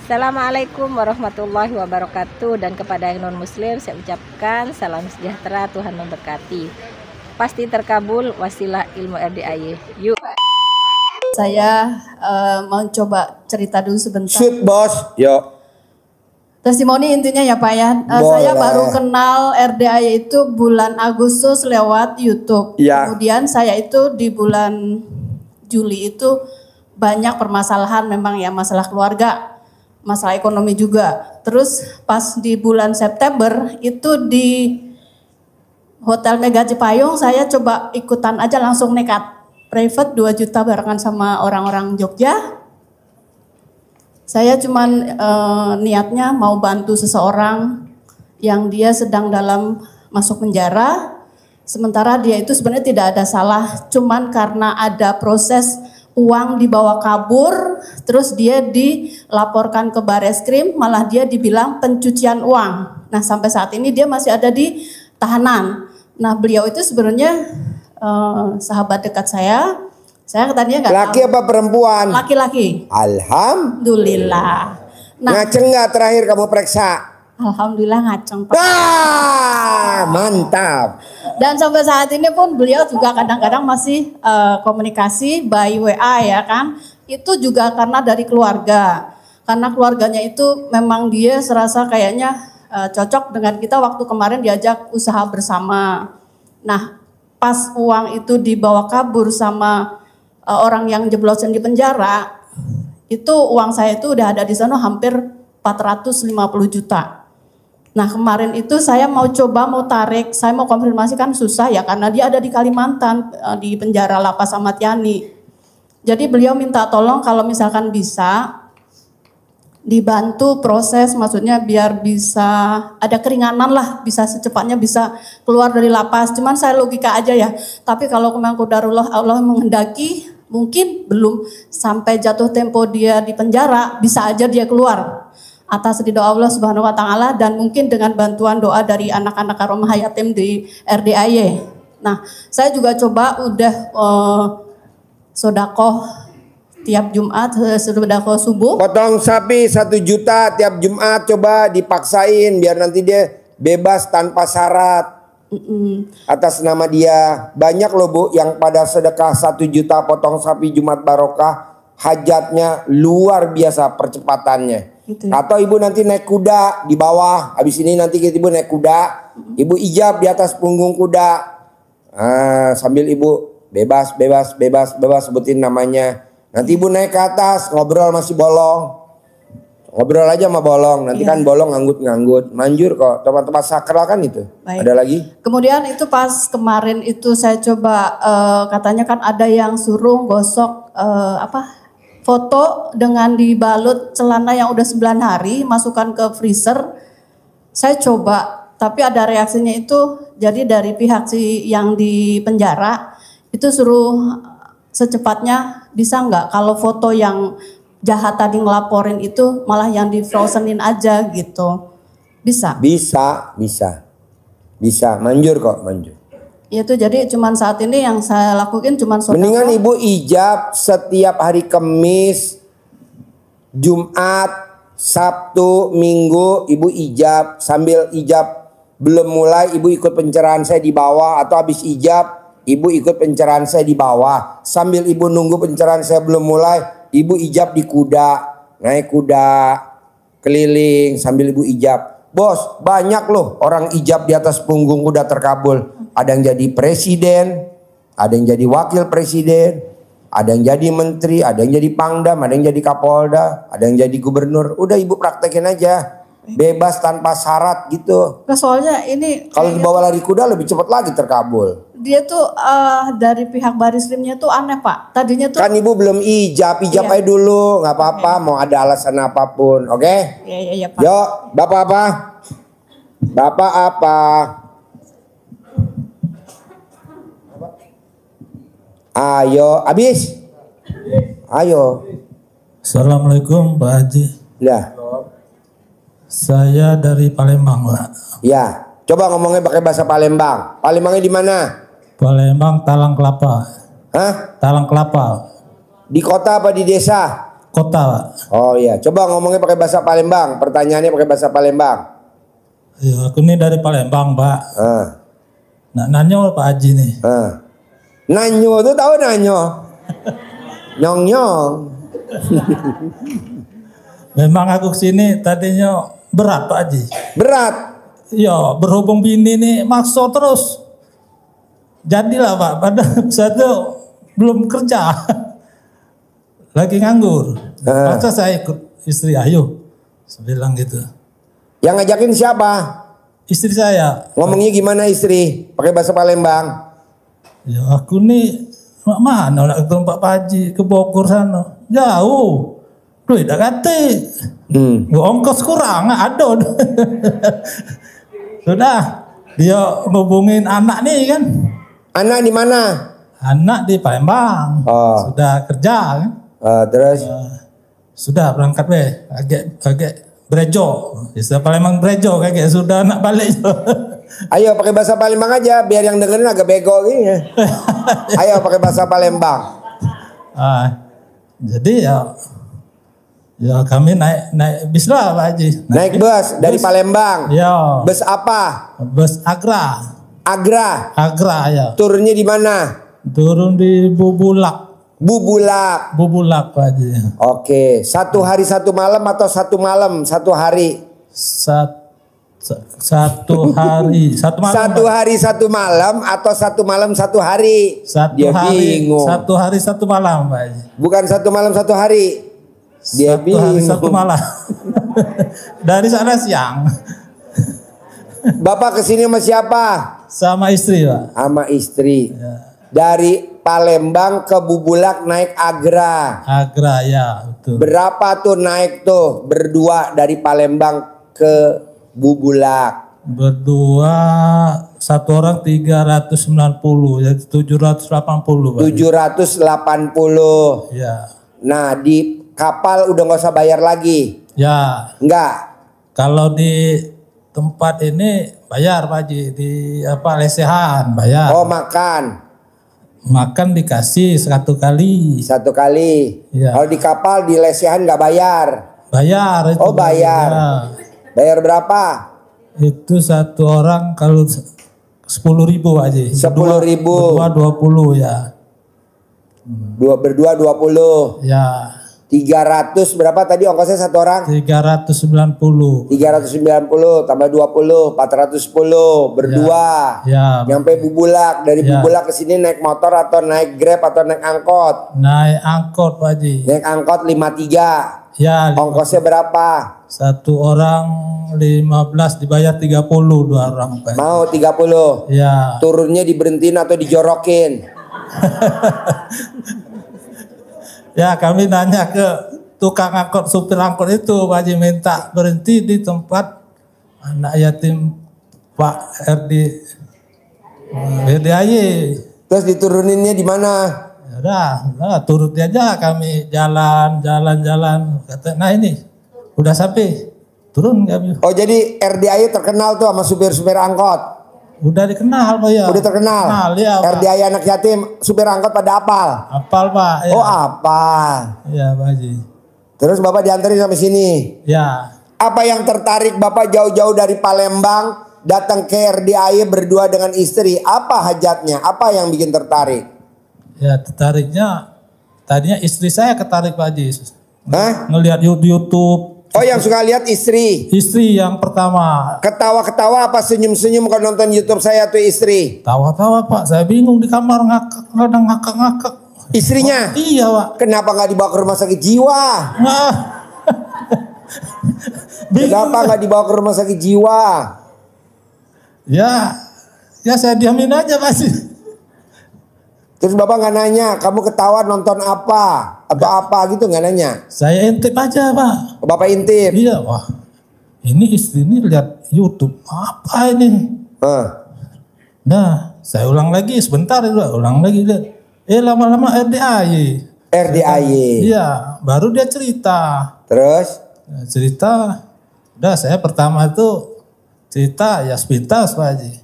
Assalamualaikum warahmatullahi wabarakatuh. Dan kepada yang non muslim saya ucapkan salam sejahtera, Tuhan memberkati. Pasti terkabul wasilah ilmu RDAY. Yuk. Saya mau coba cerita dulu sebentar. Shoot bos, yuk. Testimoni intinya ya Pak ya. Saya baru kenal RDAY itu bulan Agustus lewat YouTube. Ya. Kemudian saya itu di bulan Juli itu banyak permasalahan memang ya, masalah keluarga, masalah ekonomi juga. Terus pas di bulan September itu di Hotel Mega Cipayung saya coba ikutan aja, langsung nekat. Private 2 juta barengan sama orang-orang Jogja. Saya cuman niatnya mau bantu seseorang yang dia sedang dalam masuk penjara. Sementara dia itu sebenarnya tidak ada salah, cuman karena ada proses uang dibawa kabur, terus dia dilaporkan ke Bareskrim, malah dia dibilang pencucian uang. Nah sampai saat ini dia masih ada di tahanan. Nah beliau itu sebenarnya sahabat dekat saya. Saya katanya nggak tahu. Laki apa perempuan? Laki-laki. Alhamdulillah. Nah, ngaceng nggak terakhir kamu periksa? Alhamdulillah ngaceng Pak. Mantap. Dan sampai saat ini pun beliau juga kadang-kadang masih komunikasi by WA ya kan. Itu juga karena dari keluarga. Karena keluarganya itu memang dia serasa kayaknya cocok dengan kita waktu kemarin diajak usaha bersama. Nah pas uang itu dibawa kabur sama orang yang jeblosin di penjara, itu uang saya itu udah ada di sana hampir 450 juta. Nah kemarin itu saya mau tarik, saya mau konfirmasi kan susah ya karena dia ada di Kalimantan, di penjara Lapas Ahmad Yani. Jadi beliau minta tolong kalau misalkan bisa dibantu proses, maksudnya biar bisa ada keringanan lah, bisa secepatnya bisa keluar dari lapas. Cuman saya logika aja ya, tapi kalau memang qadarullah Allah menghendaki, mungkin belum sampai jatuh tempo dia di penjara, bisa aja dia keluar atas ridho Allah Subhanahu wa taala, dan mungkin dengan bantuan doa dari anak-anak karomah yatim di RDAY. Nah, saya juga coba udah sodakoh tiap Jumat, sodakoh subuh. Potong sapi 1 juta tiap Jumat, coba dipaksain biar nanti dia bebas tanpa syarat. Atas nama dia. Banyak loh Bu yang pada sedekah 1 juta potong sapi Jumat Barokah, hajatnya luar biasa percepatannya. Gitu. Atau ibu nanti naik kuda di bawah, habis ini nanti ibu naik kuda, ibu ijab di atas punggung kuda, sambil ibu bebas sebutin namanya. Nanti ibu naik ke atas, ngobrol masih bolong. Ngobrol aja sama bolong, nanti kan bolong nganggut-nganggut. Manjur kok, tempat-tempat sakral kan itu. Baik. Ada lagi? Kemudian itu pas kemarin itu saya coba, katanya kan ada yang suruh gosok foto dengan dibalut celana yang udah 9 hari, masukkan ke freezer. Saya coba, tapi ada reaksinya itu, jadi dari pihak si yang di penjara, itu suruh secepatnya bisa nggak kalau foto yang jahat tadi ngelaporin itu malah yang di frozenin aja gitu. Bisa? Bisa, manjur kok, manjur. Itu jadi cuman saat ini yang saya lakuin cuman sodakoh. Mendingan ibu ijab setiap hari Kamis, Jumat, Sabtu, Minggu ibu ijab. Sambil ijab belum mulai ibu ikut pencerahan saya di bawah, atau habis ijab ibu ikut pencerahan saya di bawah. Sambil ibu nunggu pencerahan saya belum mulai, ibu ijab di kuda, naik kuda keliling sambil ibu ijab. Bos, banyak loh orang ijab di atas punggung kuda terkabul. Ada yang jadi presiden, ada yang jadi wakil presiden, ada yang jadi menteri, ada yang jadi pangdam, ada yang jadi kapolda, ada yang jadi gubernur. Udah ibu praktekin aja, bebas tanpa syarat gitu. Nah, soalnya ini kalau dibawa lari kuda lebih cepat lagi terkabul. Dia tuh dari pihak Bareskrimnya tuh aneh Pak. Tadinya tuh kan ibu belum ijab aja dulu, nggak apa-apa, mau ada alasan apapun, oke? Iya Pak. Yuk, bapak apa? Bapak apa? Ayo, habis. Ayo. Assalamualaikum Pak Haji. Ya. Saya dari Palembang Pak. Ya. Coba ngomongnya pakai bahasa Palembang. Palembangnya di mana? Palembang Talang Kelapa. Hah? Talang Kelapa. Di kota apa di desa? kota, Pak. Oh iya, coba ngomongnya pakai bahasa Palembang. Pertanyaannya pakai bahasa Palembang. Ya, aku ini dari Palembang, Pak. Nak nanyo Pak Haji nih. Nanyo tuh tahu nanyo? Nyong nyong. Memang aku kesini tadinya berat Pak Haji. Berat. Ya, berhubung bini nih maksa terus. Jadilah Pak, padahal saya tuh belum kerja. Lagi nganggur. Masa saya ikut istri, ayo. Saya bilang gitu. Yang ngajakin siapa? Istri saya. Ngomongnya gimana istri? Pakai bahasa Palembang. Ya aku nih mana nak ketemu Pak Haji ke Bogor sana. Jauh. Duit dah kata. Ongkos kurang, ada. Sudah, dia ngubungin anak nih kan. Anak di mana? Anak di Palembang. Sudah kerja kan. Terus? Sudah berangkat deh. Agak Brejo. Istilah Palembang Brejo kayak sudah nak balik. Ayo pakai bahasa Palembang aja biar yang dengerin agak bego gini. Ayo pakai bahasa Palembang. Jadi ya kami naik bis lah Pak Haji. Naik bus dari Palembang. Ya. Bus apa? Bus Agra. Agra Ya. Turunnya di mana? Turun di Bubulak Pak Haji. Oke, 1 hari 1 malam atau 1 malam 1 hari? 1 hari 1 malam. 1 hari 1 malam atau 1 malam 1 hari? 1 Dia hari bingung. 1 hari 1 malam Pak Haji. Bukan 1 malam 1 hari. Dia 1 hari 1 bingung. malam. Dari sana siang. Bapak kesini sama siapa? Sama istri Pak. Sama istri. Ya. Dari Palembang ke Bubulak naik Agra. Agra ya betul. Berapa tuh naik tuh berdua dari Palembang ke Bubulak? Berdua satu orang 390 jadi 780 Pak. 780. Ya. Nah di kapal udah nggak usah bayar lagi. Ya. Enggak. Kalau di tempat ini bayar Pak Haji, di lesehan bayar. Oh makan. Makan dikasih 1 kali. 1 kali. Ya. Kalau di kapal di lesehan nggak bayar. Bayar itu. Oh bayar. Ya. Bayar berapa? Itu 1 orang kalau 10.000 Pak Haji. 10.000. Berdua 20 ya. Berdua 20. Ya. 300 berapa tadi ongkosnya 1 orang? 390. 390 tambah 20 410 berdua. Ya. Nyampe Bubulak, dari Ya. Bubulak ke sini naik motor atau naik Grab atau naik angkot? Naik angkot Pak Haji. Naik angkot 53. Ya. Ongkosnya berapa? 1 orang 15 dibayar 30 2 orang Pak Haji. Mau 30. Ya. Turunnya diberhentiin atau dijorokin? Ya kami nanya ke tukang angkot, supir angkot itu Pak Haji minta berhenti di tempat anak yatim Pak RDAY. Terus dituruninnya di mana? Ya udah turut aja kami jalan. Kata, nah ini udah sampai turun kami. Oh jadi RDAY terkenal tuh sama supir-supir angkot? Udah dikenal Pak ya. Udah terkenal? Ya, Pak. RDAY anak yatim, supir angkot pada apal? Apal Pak. Ya. Oh apal. Ya Pak Haji. Terus Bapak diantarin sampai sini? Ya. Apa yang tertarik Bapak jauh-jauh dari Palembang datang ke RDAY berdua dengan istri? Apa hajatnya? Apa yang bikin tertarik? Ya tertariknya tadinya istri saya ketarik Pak Haji. Hah? Ngelihat YouTube. Oh yang suka lihat istri? Istri yang pertama. Ketawa-ketawa apa senyum-senyum kalau nonton YouTube saya tuh istri? Tawa-tawa Pak, saya bingung di kamar kadang ngakak-ngakak. Istrinya? Iya Pak. Kenapa nggak dibawa ke rumah sakit jiwa? Nah. Kenapa nggak dibawa ke rumah sakit jiwa? Ya saya diamin aja pasti. Terus Bapak nggak nanya, kamu ketawa nonton apa? Atau apa gitu nggak nanya? Saya intip aja Pak. Bapak intip? Iya wah. Ini istri ini lihat YouTube. Apa ini? Nah, saya ulang lagi sebentar itu, ulang lagi lihat. Lama-lama RDAY. RDAY. Iya, baru dia cerita. Terus? Nah, cerita. Udah saya pertama itu cerita ya sepintas Pak Haji.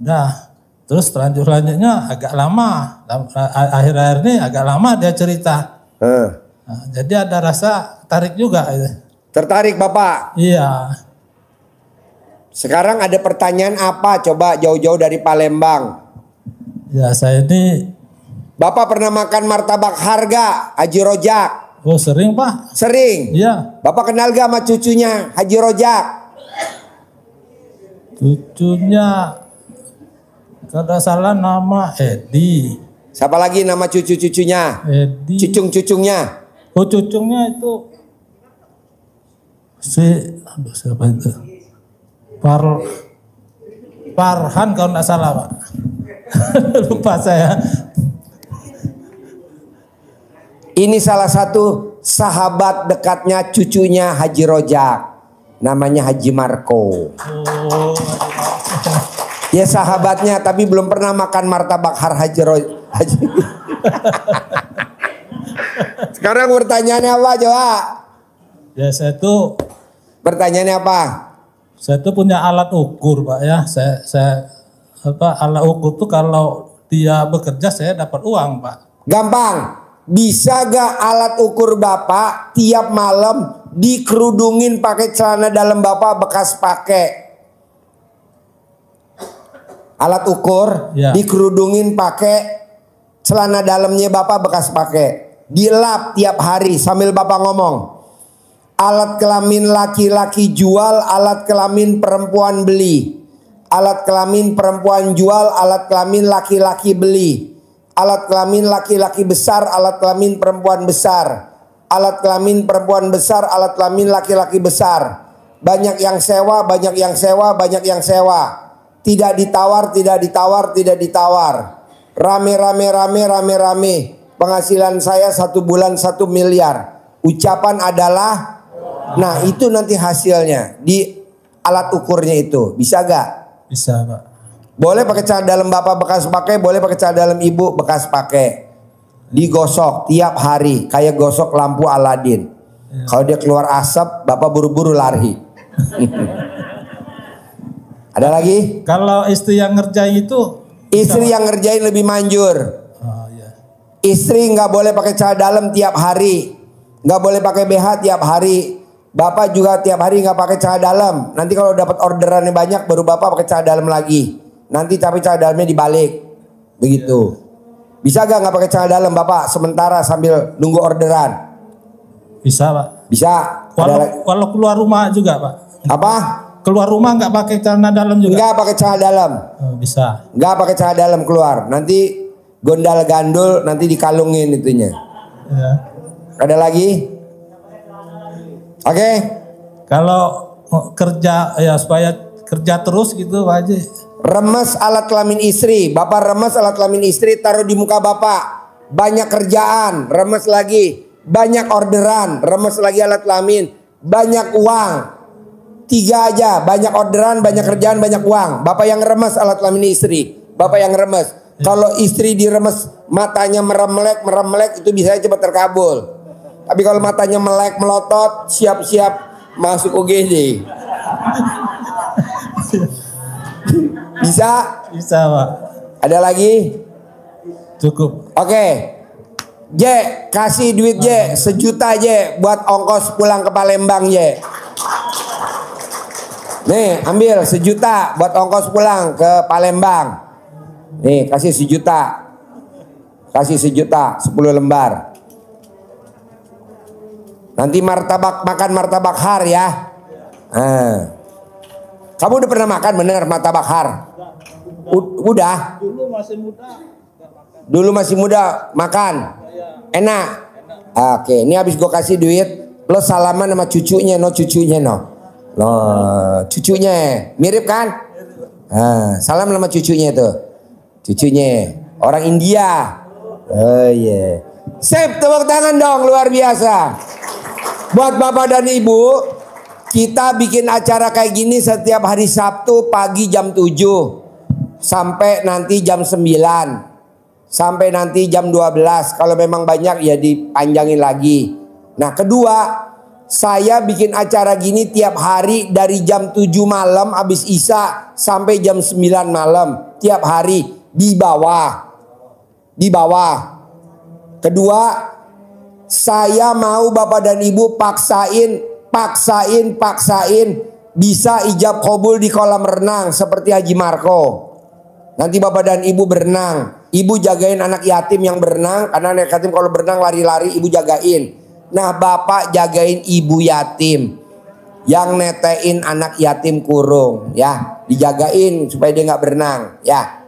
Udah. Terus selanjutnya agak lama. Akhir-akhir ini agak lama dia cerita. Nah, jadi ada rasa tarik juga. Tertarik Bapak? Iya. Sekarang ada pertanyaan apa? Coba jauh-jauh dari Palembang. Ya saya ini. Bapak pernah makan martabak harga Haji Rojak? Oh sering Pak. Sering? Iya. Bapak kenal gak sama cucunya Haji Rojak? Cucunya kalau salah nama Edi. Siapa lagi nama cucu-cucunya? Edi. Cucung-cucungnya? Oh cucungnya itu aduh siapa itu? Farhan kalau nggak salah Pak. Lupa saya. Ini salah satu sahabat dekatnya cucunya Haji Rojak. Namanya Haji Marco. Oh. Ya sahabatnya, tapi belum pernah makan martabak har Haji Rojak. Sekarang pertanyaannya apa coba? Ya saya tuh. Pertanyaannya apa? Saya tuh punya alat ukur Pak ya. Saya alat ukur tuh kalau dia bekerja saya dapat uang Pak. Gampang. Bisa gak alat ukur Bapak tiap malam dikerudungin pakai celana dalam Bapak bekas pakai? Alat ukur ya. Dikerudungin pakai celana dalamnya Bapak bekas pakai. Dilap tiap hari sambil Bapak ngomong. Alat kelamin laki-laki jual, alat kelamin perempuan beli. Alat kelamin perempuan jual, alat kelamin laki-laki beli. Alat kelamin laki-laki besar, alat kelamin perempuan besar. Alat kelamin perempuan besar, alat kelamin laki-laki besar. Banyak yang sewa, banyak yang sewa, banyak yang sewa. Tidak ditawar, tidak ditawar, tidak ditawar. Rame-rame, rame-rame. Penghasilan saya 1 bulan 1 miliar. Ucapan adalah, nah itu nanti hasilnya di alat ukurnya itu. Bisa gak? Bisa Pak. Boleh pakai celana dalam Bapak bekas pakai, boleh pakai celana dalam Ibu bekas pakai. Digosok tiap hari kayak gosok lampu Aladin. Ya. Kalau dia keluar asap, Bapak buru-buru lari. Ada lagi? Kalau istri yang ngerjain itu? Istri yang ngerjain lebih manjur. Oh, ya. Istri nggak boleh pakai celana dalam tiap hari, nggak boleh pakai BH tiap hari. Bapak juga tiap hari nggak pakai celana dalam. Nanti kalau dapat orderannya banyak, baru Bapak pakai celana dalam lagi. Nanti tapi celana dalamnya dibalik, begitu. Bisa gak nggak pakai celana dalam Bapak sementara sambil nunggu orderan? Bisa Pak. Bisa. Kalau keluar rumah juga Pak. Apa? Keluar rumah nggak pakai celana dalam juga? Nggak pakai celana dalam. Oh, bisa. Nggak pakai celana dalam keluar. Nanti gondal gandul, nanti dikalungin itunya. Ya. Ada lagi? Oke. Kalau kerja ya supaya kerja terus gitu Pak Haji. Remes alat kelamin istri. Bapak remes alat kelamin istri, taruh di muka Bapak. Banyak kerjaan, remes lagi. Banyak orderan, remes lagi alat kelamin. Banyak uang. 3 aja, banyak orderan, banyak kerjaan, banyak uang. Bapak yang remes alat kelamin istri. Bapak yang remes. Kalau istri diremes, matanya meremelek itu bisa cepat terkabul. Tapi kalau matanya melek melotot, siap-siap masuk UGD. Bisa? Bisa Pak. Ada lagi? Cukup. Oke. J, kasih duit J, 1 juta J buat ongkos pulang ke Palembang J. Nih, ambil 1 juta buat ongkos pulang ke Palembang. Nih, kasih 1 juta. Kasih 1 juta, 10 lembar. Nanti makan martabak har ya. Nah. Kamu udah pernah makan bener martabak har? Udah? Dulu masih muda. Dulu masih muda makan? Enak? Oke, ini habis gue kasih duit, lo salaman sama cucunya no, cucunya mirip kan? Salam sama cucunya tuh. Cucunya orang India. Oh iya. Sip, tepuk tangan dong, luar biasa. Buat Bapak dan Ibu, kita bikin acara kayak gini setiap hari Sabtu pagi jam 7 sampai nanti jam 9, sampai nanti jam 12. Kalau memang banyak ya dipanjangin lagi. Nah, kedua, saya bikin acara gini tiap hari dari jam 7 malam habis Isya sampai jam 9 malam tiap hari di bawah. Kedua, Saya mau bapak dan ibu paksain bisa ijab kabul di kolam renang seperti Haji Marco. Nanti bapak dan ibu berenang, ibu jagain anak yatim yang berenang, karena anak yatim kalau berenang lari-lari ibu jagain. Nah bapak jagain ibu yatim yang netein anak yatim kurung, ya dijagain supaya dia nggak berenang, ya.